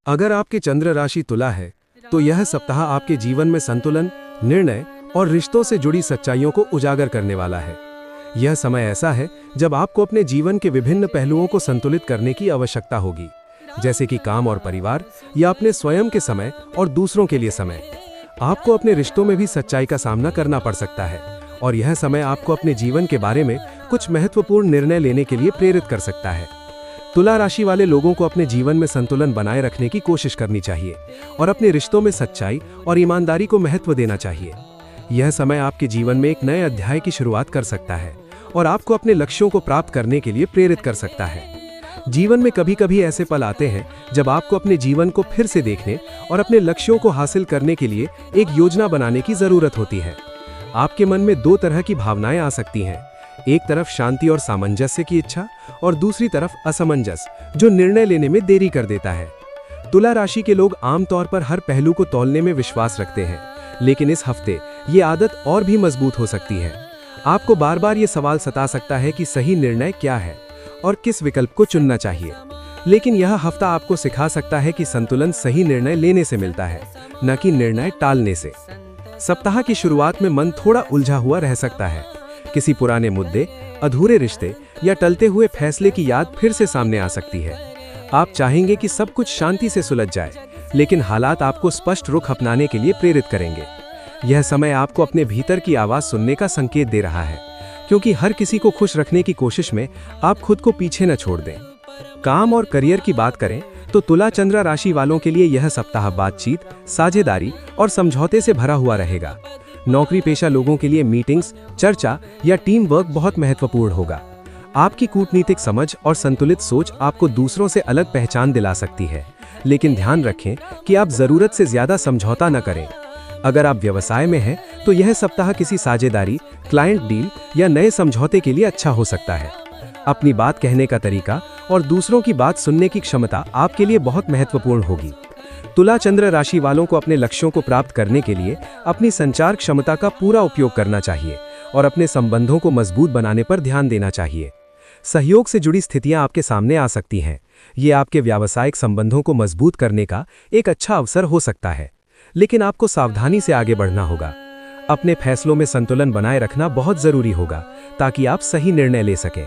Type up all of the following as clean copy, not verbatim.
अगर आपके चंद्र राशि तुला है तो यह सप्ताह आपके जीवन में संतुलन, निर्णय और रिश्तों से जुड़ी सच्चाइयों को उजागर करने वाला है। यह समय ऐसा है जब आपको अपने जीवन के विभिन्न पहलुओं को संतुलित करने की आवश्यकता होगी, जैसे कि काम और परिवार या अपने स्वयं के समय और दूसरों के लिए समय। आपको अपने रिश्तों में भी सच्चाई का सामना करना पड़ सकता है और यह समय आपको अपने जीवन के बारे में कुछ महत्वपूर्ण निर्णय लेने के लिए प्रेरित कर सकता है। तुला राशि वाले लोगों को अपने जीवन में संतुलन बनाए रखने की कोशिश करनी चाहिए और अपने रिश्तों में सच्चाई और ईमानदारी को महत्व देना चाहिए। यह समय आपके जीवन में एक नए अध्याय की शुरुआत कर सकता है और आपको अपने लक्ष्यों को प्राप्त करने के लिए प्रेरित कर सकता है। जीवन में कभी कभी ऐसे पल आते हैं जब आपको अपने जीवन को फिर से देखने और अपने लक्ष्यों को हासिल करने के लिए एक योजना बनाने की जरूरत होती है। आपके मन में दो तरह की भावनाएं आ सकती हैं, एक तरफ शांति और सामंजस्य की इच्छा और दूसरी तरफ असमंजस जो निर्णय लेने में देरी कर देता है। तुला राशि के लोग आमतौर पर हर पहलू को तौलने में विश्वास रखते हैं, लेकिन इस हफ्ते ये आदत और भी मजबूत हो सकती है। आपको बार बार ये सवाल सता सकता है कि सही निर्णय क्या है और किस विकल्प को चुनना चाहिए। लेकिन यह हफ्ता आपको सिखा सकता है कि संतुलन सही निर्णय लेने से मिलता है, न कि निर्णय टालने से। सप्ताह की शुरुआत में मन थोड़ा उलझा हुआ रह सकता है। किसी पुराने मुद्दे, अधूरे रिश्ते या टलते हुए फैसले की याद फिर से सामने आ सकती है। आप चाहेंगे कि सब कुछ शांति से सुलझ जाए, लेकिन हालात आपको स्पष्ट रुख अपनाने के लिए प्रेरित करेंगे। यह समय आपको अपने भीतर की आवाज सुनने का संकेत दे रहा है, क्योंकि हर किसी को खुश रखने की कोशिश में आप खुद को पीछे न छोड़ दें। काम और करियर की बात करें तो तुला चंद्र राशि वालों के लिए यह सप्ताह बातचीत, साझेदारी और समझौते से भरा हुआ रहेगा। नौकरी पेशा लोगों के लिए मीटिंग्स, चर्चा या टीम वर्क बहुत महत्वपूर्ण होगा। आपकी कूटनीतिक समझ और संतुलित सोच आपको दूसरों से अलग पहचान दिला सकती है, लेकिन ध्यान रखें कि आप जरूरत से ज्यादा समझौता न करें। अगर आप व्यवसाय में हैं तो यह सप्ताह किसी साझेदारी, क्लाइंट डील या नए समझौते के लिए अच्छा हो सकता है। अपनी बात कहने का तरीका और दूसरों की बात सुनने की क्षमता आपके लिए बहुत महत्वपूर्ण होगी। तुला चंद्र राशि वालों को अपने लक्ष्यों को प्राप्त करने के लिए अपनी संचार क्षमता का पूरा उपयोग करना चाहिए और अपने संबंधों को मजबूत बनाने पर ध्यान देना चाहिए। सहयोग से जुड़ी स्थितियां आपके सामने आ सकती हैं। ये आपके व्यावसायिक संबंधों को मजबूत करने का एक अच्छा अवसर हो सकता है, लेकिन आपको सावधानी से आगे बढ़ना होगा। अपने फैसलों में संतुलन बनाए रखना बहुत जरूरी होगा ताकि आप सही निर्णय ले सकें।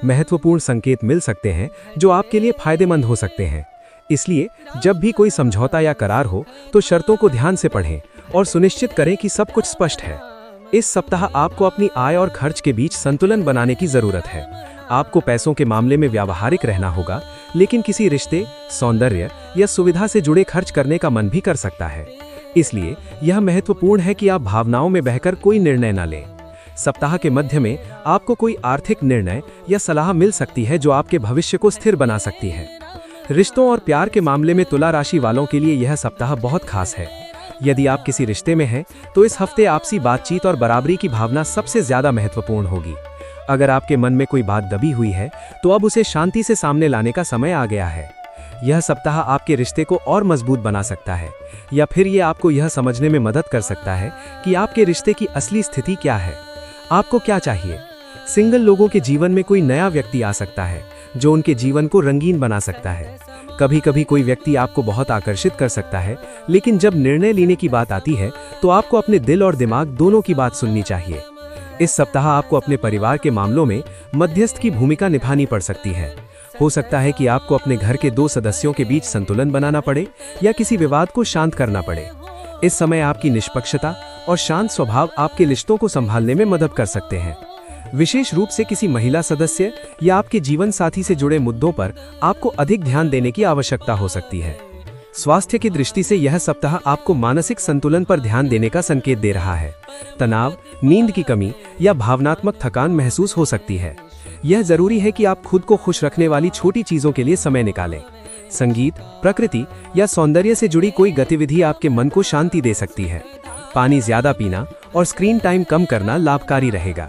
महत्वपूर्ण संकेत मिल सकते हैं जो आपके लिए फायदेमंद हो सकते हैं, इसलिए जब भी कोई समझौता या करार हो तो शर्तों को ध्यान से पढ़ें और सुनिश्चित करें कि सब कुछ स्पष्ट है। इस सप्ताह आपको अपनी आय और खर्च के बीच संतुलन बनाने की जरूरत है। आपको पैसों के मामले में व्यावहारिक रहना होगा, लेकिन किसी रिश्ते, सौंदर्य या सुविधा से जुड़े खर्च करने का मन भी कर सकता है। इसलिए यह महत्वपूर्ण है कि आप भावनाओं में बहकर कोई निर्णय न लें। सप्ताह के मध्य में आपको कोई आर्थिक निर्णय या सलाह मिल सकती है जो आपके भविष्य को स्थिर बना सकती है। रिश्तों और प्यार के मामले में तुला राशि वालों के लिए यह सप्ताह बहुत खास है। यदि आप किसी रिश्ते में हैं तो इस हफ्ते आपसी बातचीत और बराबरी की भावना सबसे ज्यादा महत्वपूर्ण होगी। अगर आपके मन में कोई बात दबी हुई है तो अब उसे शांति से सामने लाने का समय आ गया है। यह सप्ताह आपके रिश्ते को और मजबूत बना सकता है, या फिर यह आपको यह समझने में मदद कर सकता है कि आपके रिश्ते की असली स्थिति क्या है। आपको क्या चाहिए? सिंगल लोगों के जीवन में कोई नया व्यक्ति आ सकता है जो उनके जीवन को रंगीन बना सकता है। कभी कभी कोई व्यक्ति आपको बहुत आकर्षित कर सकता है, लेकिन जब निर्णय लेने की बात आती है तो आपको अपने दिल और दिमाग दोनों की बात सुननी चाहिए। इस सप्ताह आपको अपने परिवार के मामलों में मध्यस्थ की भूमिका निभानी पड़ सकती है। हो सकता है कि आपको अपने घर के दो सदस्यों के बीच संतुलन बनाना पड़े या किसी विवाद को शांत करना पड़े। इस समय आपकी निष्पक्षता और शांत स्वभाव आपके रिश्तों को संभालने में मदद कर सकते हैं। विशेष रूप से किसी महिला सदस्य या आपके जीवन साथी से जुड़े मुद्दों पर आपको अधिक ध्यान देने की आवश्यकता हो सकती है। स्वास्थ्य की दृष्टि से यह सप्ताह आपको मानसिक संतुलन पर ध्यान देने का संकेत दे रहा है। तनाव, नींद की कमी या भावनात्मक थकान महसूस हो सकती है। यह जरूरी है कि आप खुद को खुश रखने वाली छोटी चीजों के लिए समय निकालें। संगीत, प्रकृति या सौंदर्य से जुड़ी कोई गतिविधि आपके मन को शांति दे सकती है। पानी ज्यादा पीना और स्क्रीन टाइम कम करना लाभकारी रहेगा।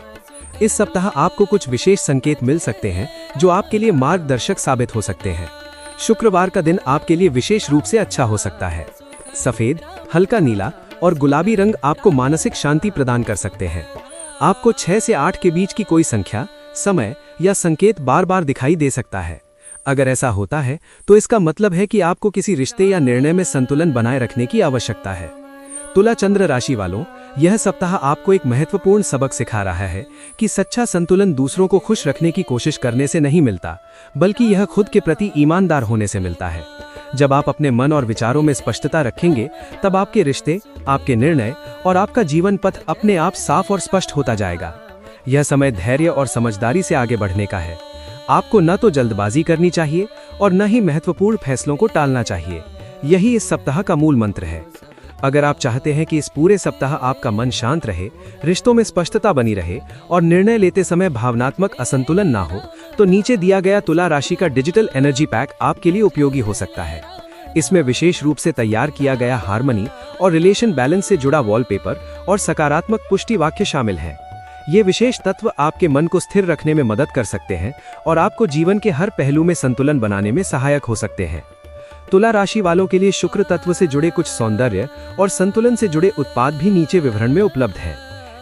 इस सप्ताह आपको कुछ विशेष संकेत मिल सकते हैं जो आपके लिए मार्गदर्शक साबित हो सकते हैं। शुक्रवार का दिन आपके लिए विशेष रूप से अच्छा हो सकता है। सफेद, हल्का नीला और गुलाबी रंग आपको मानसिक शांति प्रदान कर सकते हैं। आपको 6 से 8 के बीच की कोई संख्या, समय या संकेत बार बार दिखाई दे सकता है। अगर ऐसा होता है तो इसका मतलब है कि आपको किसी रिश्ते या निर्णय में संतुलन बनाए रखने की आवश्यकता है। तुला चंद्र राशि वालों, यह सप्ताह आपको एक महत्वपूर्ण सबक सिखा रहा है कि सच्चा संतुलन दूसरों को खुश रखने की कोशिश करने से नहीं मिलता, बल्कि यह खुद के प्रति ईमानदार होने से मिलता है। जब आप अपने मन और विचारों में स्पष्टता रखेंगे, तब आपके रिश्ते, आपके निर्णय और आपका जीवन पथ अपने आप साफ और स्पष्ट होता जाएगा। यह समय धैर्य और समझदारी से आगे बढ़ने का है। आपको न तो जल्दबाजी करनी चाहिए और न ही महत्वपूर्ण फैसलों को टालना चाहिए। यही इस सप्ताह का मूल मंत्र है। अगर आप चाहते हैं कि इस पूरे सप्ताह आपका मन शांत रहे, रिश्तों में स्पष्टता बनी रहे और निर्णय लेते समय भावनात्मक असंतुलन ना हो, तो नीचे दिया गया तुला राशि का डिजिटल एनर्जी पैक आपके लिए उपयोगी हो सकता है। इसमें विशेष रूप से तैयार किया गया हार्मनी और रिलेशन बैलेंस से जुड़ा वॉलपेपर और सकारात्मक पुष्टि वाक्य शामिल हैं। ये विशेष तत्व आपके मन को स्थिर रखने में मदद कर सकते हैं और आपको जीवन के हर पहलू में संतुलन बनाने में सहायक हो सकते हैं। तुला राशि वालों के लिए शुक्र तत्व से जुड़े कुछ सौंदर्य और संतुलन से जुड़े उत्पाद भी नीचे विवरण में उपलब्ध हैं।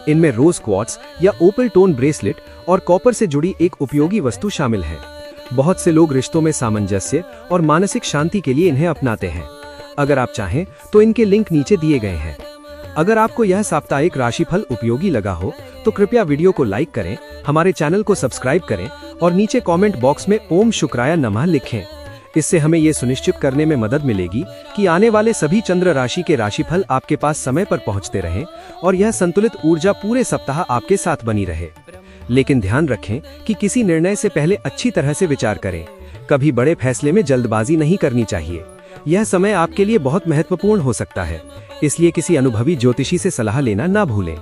इनमें रोज क्वार्ट्स या ओपल टोन ब्रेसलेट और कॉपर से जुड़ी एक उपयोगी वस्तु शामिल है। बहुत से लोग रिश्तों में सामंजस्य और मानसिक शांति के लिए इन्हें अपनाते हैं। अगर आप चाहें तो इनके लिंक नीचे दिए गए हैं। अगर आपको यह साप्ताहिक राशिफल उपयोगी लगा हो तो कृपया वीडियो को लाइक करें, हमारे चैनल को सब्सक्राइब करें और नीचे कमेंट बॉक्स में ओम शुक्राया नमः लिखें। इससे हमें ये सुनिश्चित करने में मदद मिलेगी कि आने वाले सभी चंद्र राशि के राशिफल आपके पास समय पर पहुंचते रहें और यह संतुलित ऊर्जा पूरे सप्ताह आपके साथ बनी रहे। लेकिन ध्यान रखें कि किसी निर्णय से पहले अच्छी तरह से विचार करें। कभी बड़े फैसले में जल्दबाजी नहीं करनी चाहिए। यह समय आपके लिए बहुत महत्वपूर्ण हो सकता है, इसलिए किसी अनुभवी ज्योतिषी से सलाह लेना ना भूलें।